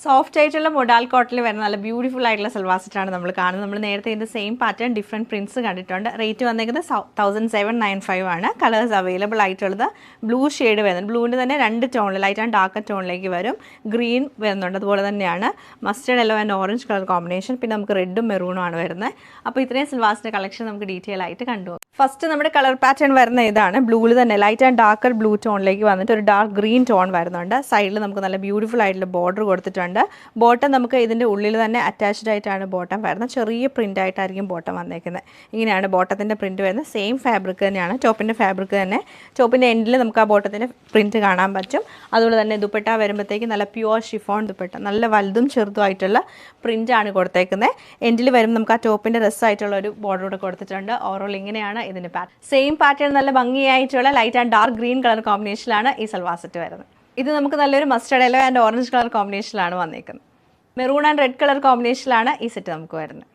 Soft ആയിട്ടുള്ള modal കോട്ടണിൽ വരുന്ന നല്ല ബ്യൂട്ടിഫുൾ ആയിട്ടുള്ള സൽവാർ സെറ്റാണ് നമ്മൾ കാണുന്നത്. നമ്മൾ നേരത്തെ ഇതിൻ്റെ സെയിം പാറ്റേൺ ഡിഫറെൻറ്റ് പ്രിൻറ്റ്സ് കണ്ടിട്ടുണ്ട്. റേറ്റ് വന്നേക്കുന്നത് 1795 ആണ്. കളേഴ്സ് അവൈലബിൾ ആയിട്ടുള്ളത് ബ്ലൂ ഷെയ്ഡ് വരുന്നത്. ബ്ലൂവിൻ്റെ തന്നെ 2 ടോണിൽ, ലൈറ്റ് ആൻഡ് ഡാർക്ക് ടോണിലേക്ക് വരും. ഗ്രീൻ വരുന്നുണ്ട്, അതുപോലെ തന്നെയാണ് mustard yellow and orange colour combination. പിന്നെ നമുക്ക് റെഡും മെറൂണും ആണ് വരുന്നത്. അപ്പോൾ ഇത്രയും സൽവാസിൻ്റെ കളക്ഷൻ നമുക്ക് ഡീറ്റെയിൽ ആയിട്ട് കണ്ടു. ഫസ്റ്റ് നമ്മുടെ കളർ പാറ്റേൺ വരുന്ന ഇതാണ്. ബ്ലൂവിൽ തന്നെ ലൈറ്റ് ആൻഡ് ഡാർക്കർ ബ്ലൂ ടോണിലേക്ക് വന്നിട്ട് ഒരു ഡാർക്ക് ഗ്രീൻ ടോൺ വരുന്നുണ്ട്. സൈഡിൽ നമുക്ക് നല്ല ബ്യൂട്ടിഫുൾ ആയിട്ടുള്ള ബോർഡർ കൊടുത്തിട്ടുണ്ട്. ബോട്ടം നമുക്ക് ഇതിൻ്റെ ഉള്ളിൽ തന്നെ അറ്റാച്ച്ഡ് ആയിട്ടാണ് ബോട്ടം വരുന്നത്. ചെറിയ പ്രിൻ്റ് ആയിട്ടായിരിക്കും ബോട്ടം വന്നേക്കുന്നത്. ഇങ്ങനെയാണ് ബോട്ടത്തിൻ്റെ പ്രിൻറ്റ് വരുന്നത്. സെയിം ഫാബ്രിക് തന്നെയാണ്, ടോപ്പിൻ്റെ ഫാബ്രിക് തന്നെ. ടോപ്പിൻ്റെ എൻഡിൽ നമുക്ക് ആ ബോട്ടത്തിൻ്റെ പ്രിൻറ്റ് കാണാൻ പറ്റും. അതുപോലെ തന്നെ ദുപ്പട്ട വരുമ്പോഴത്തേക്ക് നല്ല പ്യുവർ ഷിഫോൺ ദുപ്പട്ട, നല്ല വലുതും ചെറുതുമായിട്ടുള്ള പ്രിൻ്റാണ് കൊടുത്തേക്കുന്നത്. എൻഡിൽ വരുമ്പോൾ നമുക്ക് ആ ടോപ്പിൻ്റെ രസമായിട്ടുള്ള ഒരു ബോർഡർ കൂടെ കൊടുത്തിട്ടുണ്ട്. ഓവറോൾ ഇങ്ങനെയാണ് ഇതിൻ്റെ പാറ്റേൺ. സെയിം പാറ്റേൺ നല്ല ഭംഗിയായിട്ടുള്ള light and dark green colour കോമ്പിനേഷനിലാണ് ഈ സൽവാർ സെറ്റ് വരുന്നത്. ഇത് നമുക്ക് നല്ലൊരു mustard yellow and orange colour കോമ്പിനേഷനിലാണ് വന്നേക്കുന്നത്. മെറൂൺ ആൻഡ് റെഡ് കളർ കോമ്പിനേഷനിലാണ് ഈ സെറ്റ് നമുക്ക് വരുന്നത്.